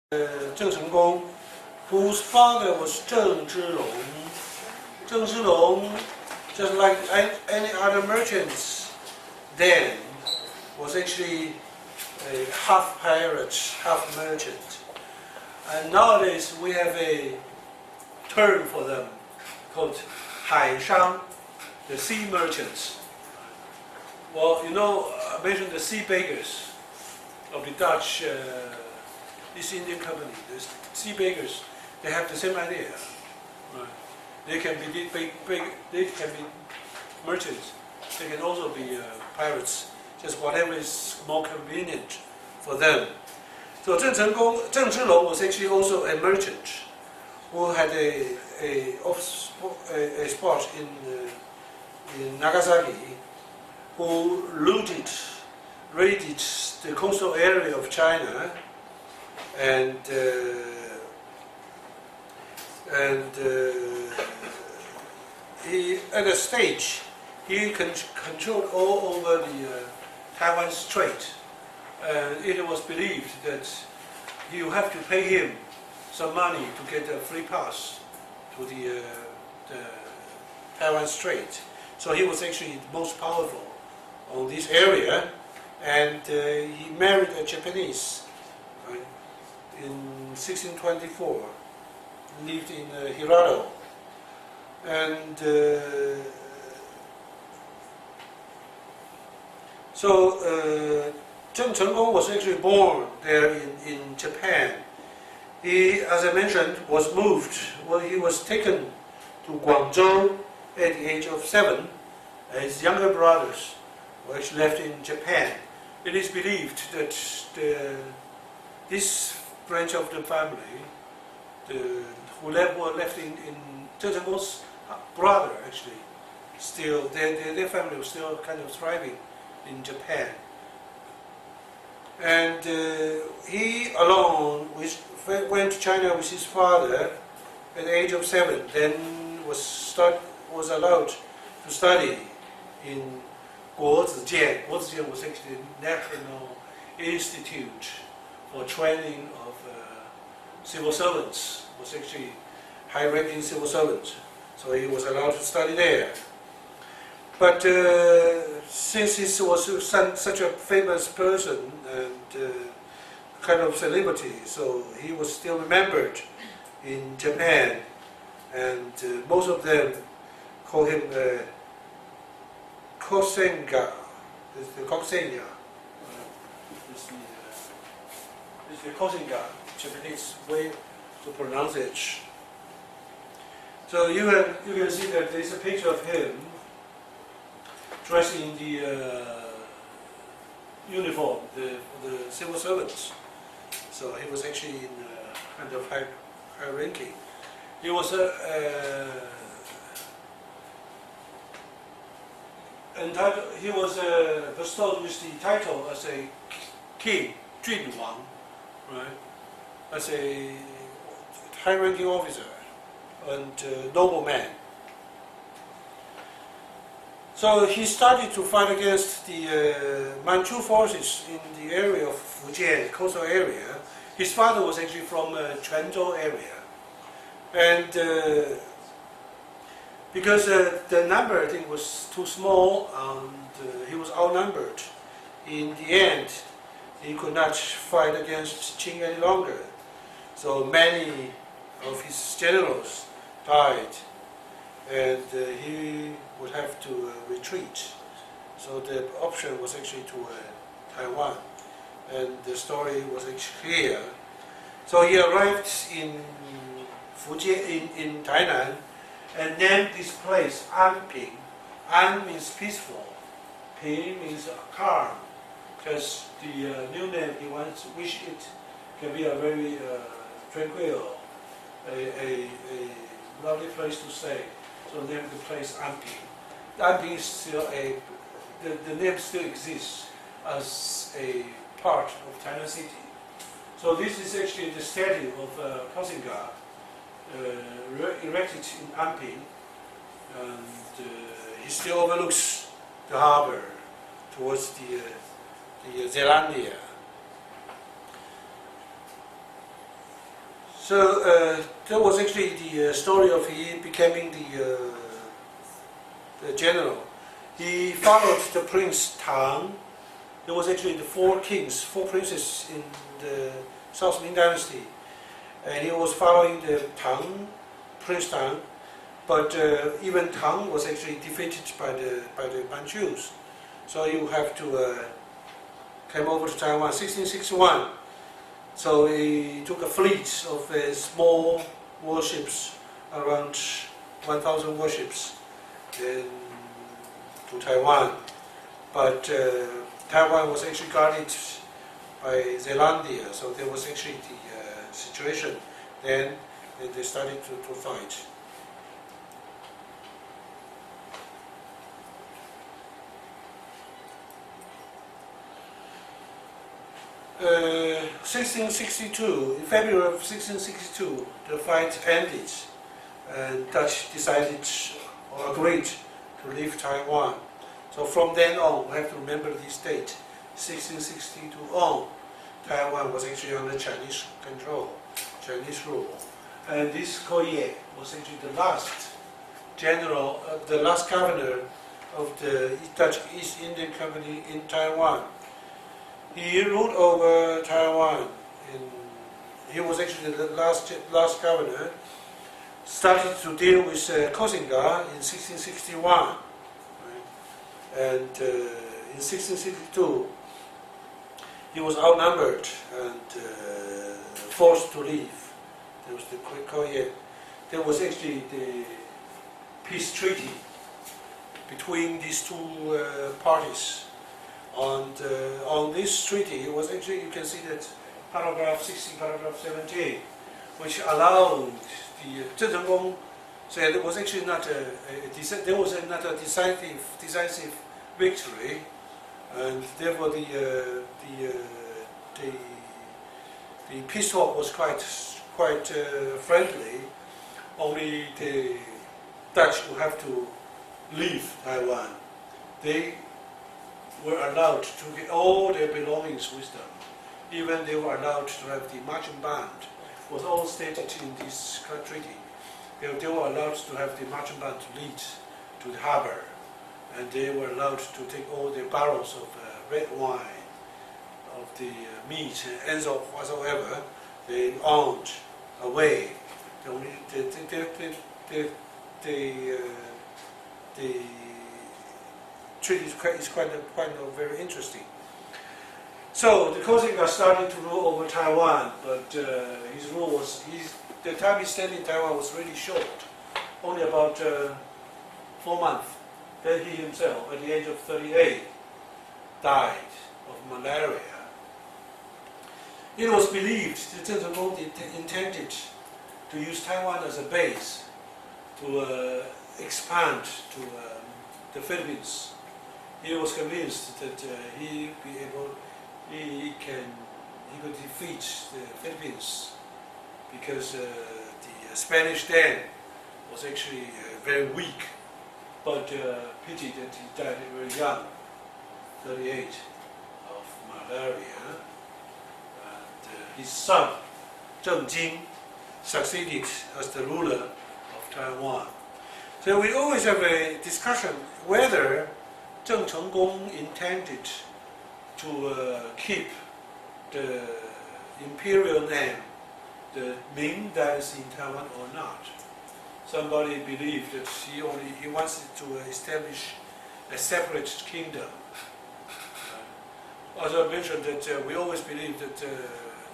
郑成功, whose father was Zheng Zhilong. Zheng Zhilong, just like any other merchants then, was actually a half pirate, half merchant. And nowadays we have a term for them called 海商, the sea merchants. Well, you know, I mentioned the sea beggars of the Dutch East Indian Company. The sea beggars, they have the same idea. Right? They can be they can be merchants. They can also be pirates. Just whatever is more convenient for them. So Zheng Zhilong was actually also a merchant who had a spot in Nagasaki, who raided the coastal area of China, and he, at a stage, he controlled all over the Taiwan Strait. And it was believed that you have to pay him some money to get a free pass to the Taiwan Strait. So he was actually most powerful on this area, and he married a Japanese in 1624, lived in Hirado, and so Zheng Chenggong was actually born there in Japan. He, as I mentioned, was moved. Well, he was taken to Guangzhou at the age of 7. His younger brothers were actually left in Japan. It is believed that this branch of the family, who were left in Zheng Chenggong's brother, actually, still their family was still kind of thriving in Japan. And he alone went to China with his father at the age of 7. Then was allowed to study in WHEI-MING. WHEI-MING was actually the National Institute for Training of Civil Servants. Was actually high-ranking civil servants. So he was allowed to study there. But since he was such a famous person and kind of celebrity, so he was still remembered in Japan, and most of them call him Kosenga, the Kosenga. It's the Kosenga, Japanese way to pronounce it. So you can see that there's a picture of him dressed in the uniform, the civil servants. So he was actually in kind of high ranking. He was bestowed with the title as a king, Junwang, right? As a high-ranking officer and nobleman. So he started to fight against the Manchu forces in the area of Fujian, coastal area. His father was actually from Quanzhou area. And because the number, I think, was too small and he was outnumbered, in the end, he could not fight against Qing any longer. So many of his generals died, and he would have to retreat. So the option was actually to Taiwan, and the story was actually here. So he arrived in Fujian, in Tainan, and named this place Anping. An means peaceful, Ping means calm, because the new name he wished it can be a very tranquil, a lovely place to stay. So named the place Anping. Anping is still the name still exists as a part of Tainan City. So this is actually the statue of Kosenga, erected in Anping, and he still overlooks the harbor towards the Zealandia. So that was actually the story of he becoming the general. He followed the Prince Tang. There was actually the four princes in the South Ming Dynasty, and he was following the Prince Tang. But even Tang was actually defeated by the Manchus. So you have to come over to Taiwan 1661. So he took a fleet of small warships, around 1,000 warships, to Taiwan. But Taiwan was actually guarded by Zealandia, so there was actually the situation then, and they started to fight. 1662, in February of 1662, the fight ended, and Dutch decided or agreed to leave Taiwan. So from then on, we have to remember this date, 1662 on, Taiwan was actually under Chinese control, Chinese rule. And this Koye was actually the last general, the last governor of the Dutch East Indian Company in Taiwan. He ruled over Taiwan, and he was actually the last governor. Started to deal with Koxinga in 1661, right? And in 1662 he was outnumbered and forced to leave. There was the Koye. There was actually the peace treaty between these two parties. And on this treaty, it was actually, you can see that paragraph 16, paragraph 17, which allowed the Zheng Zhenggong said it was actually not there was not a decisive victory, and therefore the peace talk was quite friendly. Only the Dutch would have to leave Taiwan. They were allowed to get all their belongings with them. Even they were allowed to have the marching band. It was all stated in this treaty. They were allowed to have the marching band to lead to the harbor, and they were allowed to take all the barrels of red wine, of the meat, and so whatsoever they owned away. The treaty is quite very interesting. So the Koxinga started to rule over Taiwan, but his rule was the time he stayed in Taiwan was really short, only about 4 months. Then he himself, at the age of 38, died of malaria. It was believed that Zheng Zhenggong intended to use Taiwan as a base to expand to the Philippines. He was convinced that he could defeat the Philippines because the Spanish then was actually very weak, but pity that he died very young, 38, of malaria. And his son, Zheng Jing, succeeded as the ruler of Taiwan. So we always have a discussion whether Zheng Zhenggong intended to keep the imperial name, the Ming Dynasty in Taiwan, or not. Somebody believed that he wanted to establish a separate kingdom. As I mentioned, that we always believe that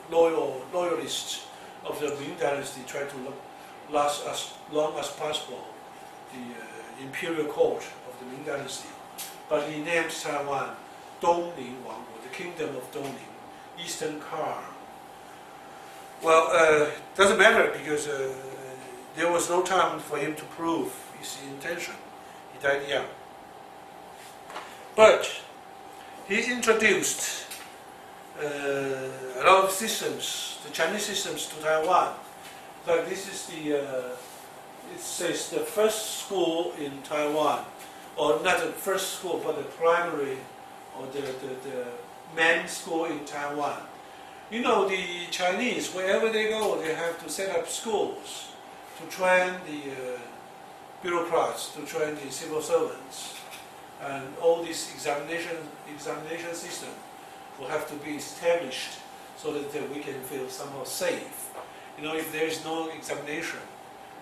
loyalists of the Ming Dynasty try to last as long as possible the imperial court of the Ming Dynasty. But he named Taiwan Dongning Wanggu, the kingdom of Dongning, Eastern Calm. Well, doesn't matter because there was no time for him to prove his intention. He died young. But he introduced a lot of systems, the Chinese systems, to Taiwan. Like this is it says the first school in Taiwan, or not the first school, but the primary or the main school in Taiwan. You know, the Chinese, wherever they go, they have to set up schools to train the bureaucrats, to train the civil servants. And all this examination system will have to be established so that we can feel somehow safe. You know, if there is no examination,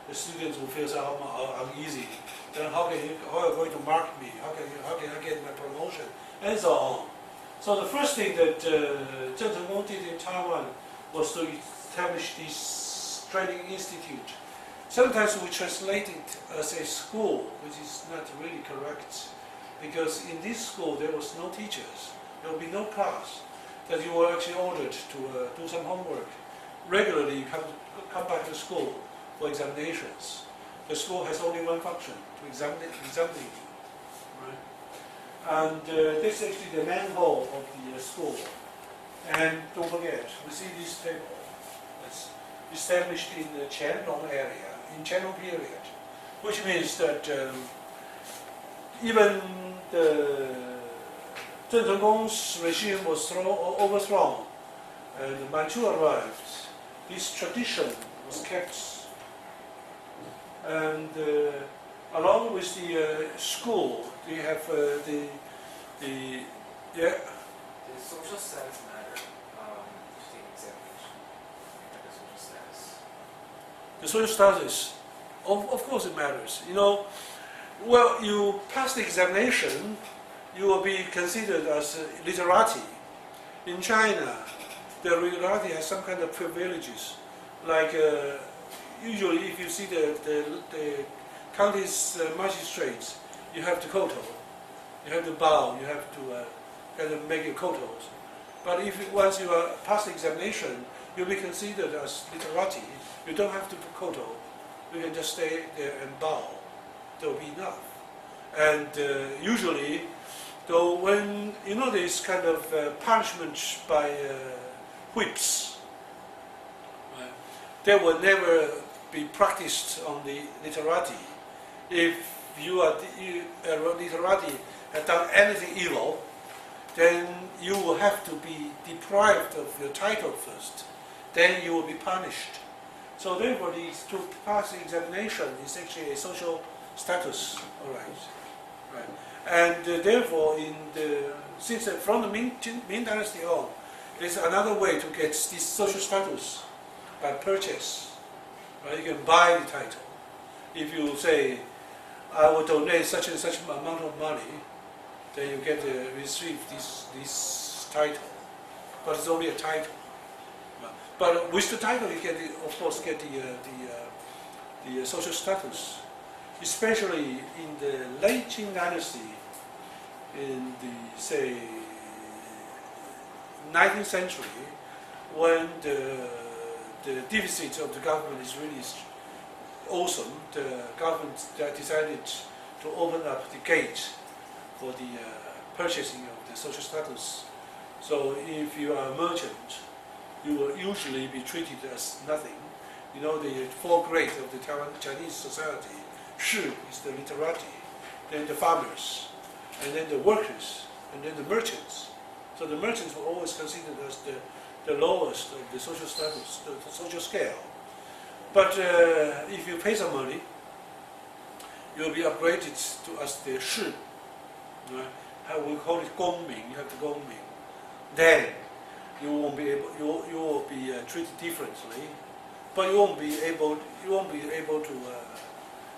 the students will feel somehow uneasy. Then how are you going to mark me? How can I get my promotion? And so on. So the first thing that Zheng Chenggong did in Taiwan was to establish this training institute. Sometimes we translate it as a school, which is not really correct, because in this school there was no teachers, there will be no class, that you were actually ordered to do some homework. Regularly you come back to school for examinations. The school has only one function, to examine you. Right? And this is actually the main hall of the school. And don't forget, we see this table. It's established in the Qianlong area, in Qianlong period, which means that even the Zheng Chenggong's regime was overthrown and the Manchu arrived. This tradition was kept, and along with the school, they have the social status matter to take examination? The social status. The social status, of course it matters. You know, well, you pass the examination, you will be considered as literati. In China, the literati has some kind of privileges, like usually if you see the county's magistrates, you have to kowtow, you have to bow, you have to kind of make your kowtows. But if once you are past the examination, you'll be considered as literati. You don't have to kowtow. You can just stay there and bow. That will be enough. And usually, though, when you know this kind of punishment by whips, right, they will never be practiced on the literati. If you are literati have done anything evil, then you will have to be deprived of your title first. Then you will be punished. So therefore, to pass the examination is actually a social status, all right. And therefore, since from the Ming Dynasty on, there's another way to get this social status by purchase. Right? You can buy the title. If you say, I will donate such and such amount of money, then you get receive this title. But it's only a title. But with the title, you can, of course, get the social status. Especially in the late Qing Dynasty, in the, say, 19th century, when the deficit of the government is really awesome, the government decided to open up the gate for the purchasing of the social status. So if you are a merchant, you will usually be treated as nothing. You know, the four grades of the Chinese society, Shi is the literati, then the farmers, and then the workers, and then the merchants. So the merchants were always considered as the lowest of the social status, the social scale. But if you pay some money, you will be upgraded to as the Shi. Right? How we call it Gongming. You have the Gongming. Then you won't be able. You will be treated differently, but you won't be able to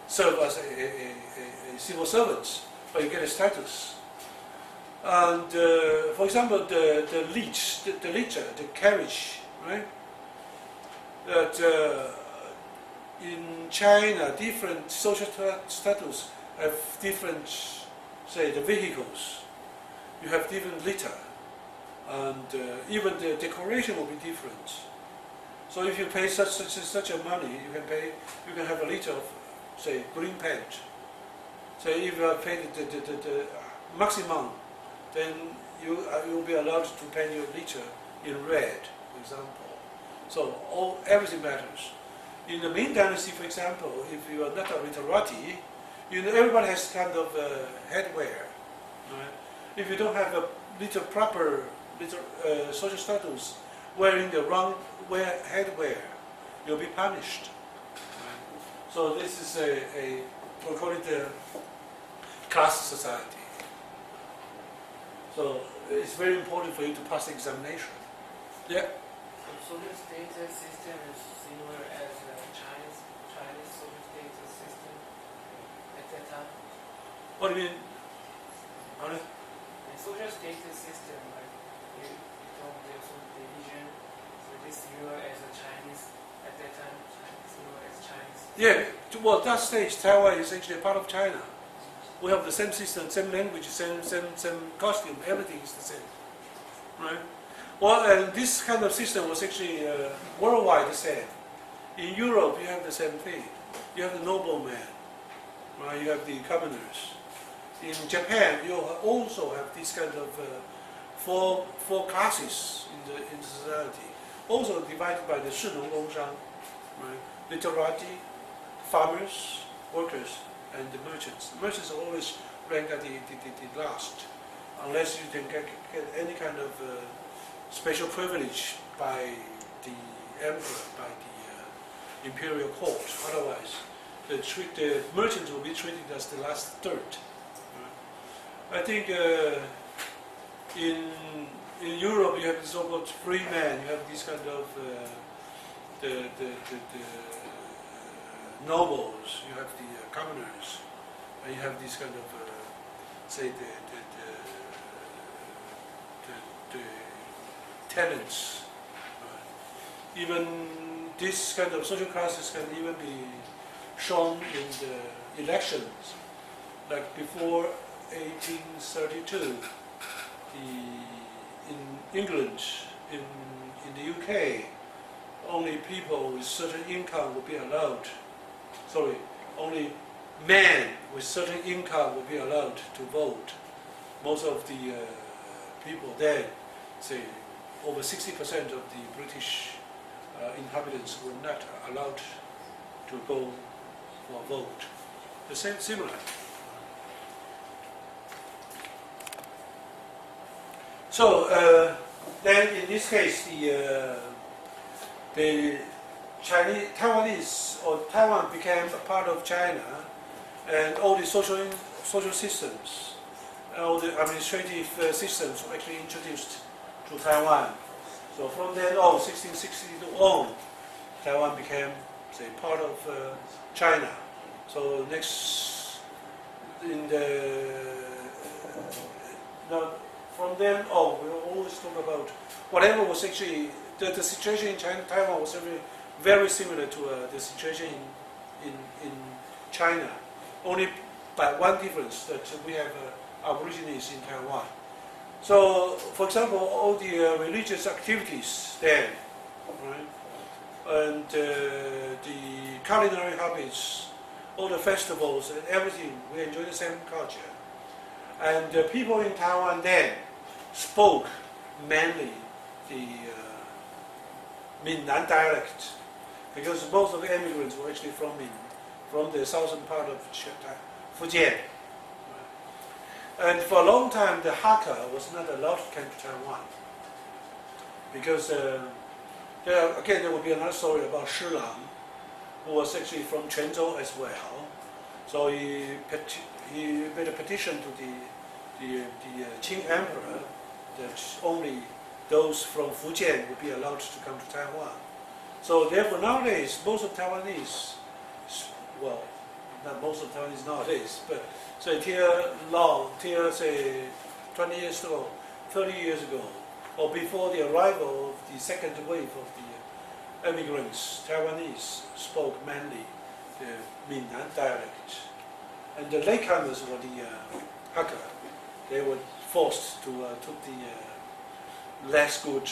serve as a civil servant. But you get a status. And for example, the litter, the carriage, right? That in China, different social status have different, say, the vehicles. You have different litter, and even the decoration will be different. So if you pay such a money, you can have a litter of, say, green paint. So if you have paid the maximum, then you will be allowed to paint your litter in red, for example. So everything matters. In the Ming Dynasty, for example, if you are not a literati, everybody has kind of headwear. Right? If you don't have a proper social status, wearing the wrong headwear, you'll be punished. So this is we call it a class society. So it's very important for you to pass the examination. Yeah. Social status system is similar as Chinese social status system at that time. What do you mean? The social status system, like you told there's some division, so this similar as a Chinese at that time, similar as Chinese. Yeah. Well, at that stage, Taiwan is actually a part of China. We have the same system, same language, same costume. Everything is the same, right? Well, and this kind of system was actually worldwide the same. In Europe, you have the same thing. You have the nobleman, right? You have the commoners. In Japan, you also have this kind of four classes in society, also divided by the 士农工商, right? Literati, farmers, workers, and the merchants. The merchants are always ranked at the last, unless you can get any kind of special privilege by the emperor, by the imperial court. Otherwise, the merchants will be treated as the last third. I think in Europe you have the so-called free man. You have this kind of the nobles. You have the commoners. And you have this kind of say the tenants. Even this kind of social classes can even be shown in the elections. Like before 1832, in England, in the UK, only people with certain income would be allowed. Sorry, only men with certain income would be allowed to vote. Most of the people then, say, over 60% of the British inhabitants were not allowed to go for a vote. The same, similar. So then, in this case, the Taiwanese or Taiwan became a part of China, and all the social systems, all the administrative systems were actually introduced to Taiwan. So from then on, 1662 on, Taiwan became, say, part of China. So next, from then on, we will always talk about whatever was actually the situation in Taiwan was very similar to the situation in China. Only by one difference, that we have Aborigines in Taiwan. So, for example, all the religious activities then, right, and the culinary habits, all the festivals and everything, we enjoy the same culture. And the people in Taiwan then spoke mainly the Minnan dialect, because most of the immigrants were actually from the southern part of Fujian. And for a long time, the Hakka was not allowed to come to Taiwan, because there will be another story about Shi Lang, who was actually from Quanzhou as well. So he made a petition to the Qing Emperor that only those from Fujian would be allowed to come to Taiwan. So therefore nowadays, most of Taiwanese, well, not most of Taiwanese nowadays, but say say 20 years ago, 30 years ago, or before the arrival of the second wave of the immigrants, Taiwanese spoke mainly the Minnan dialect. And the latecomers were the Hakka. They were forced to took the less good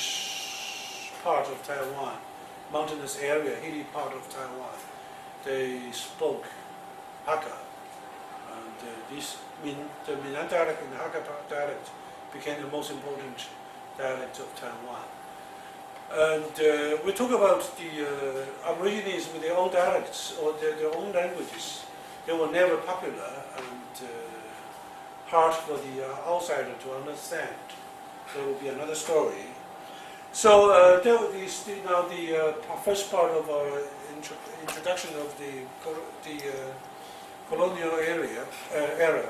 part of Taiwan, mountainous area, hilly part of Taiwan. They spoke Hakka. And the Minnan dialect and the Hakka dialect became the most important dialect of Taiwan. And we talk about the Aborigines with their own dialects or their own languages. They were never popular and hard for the outsider to understand. There will be another story. So that is now the first part of our introduction of the colonial era.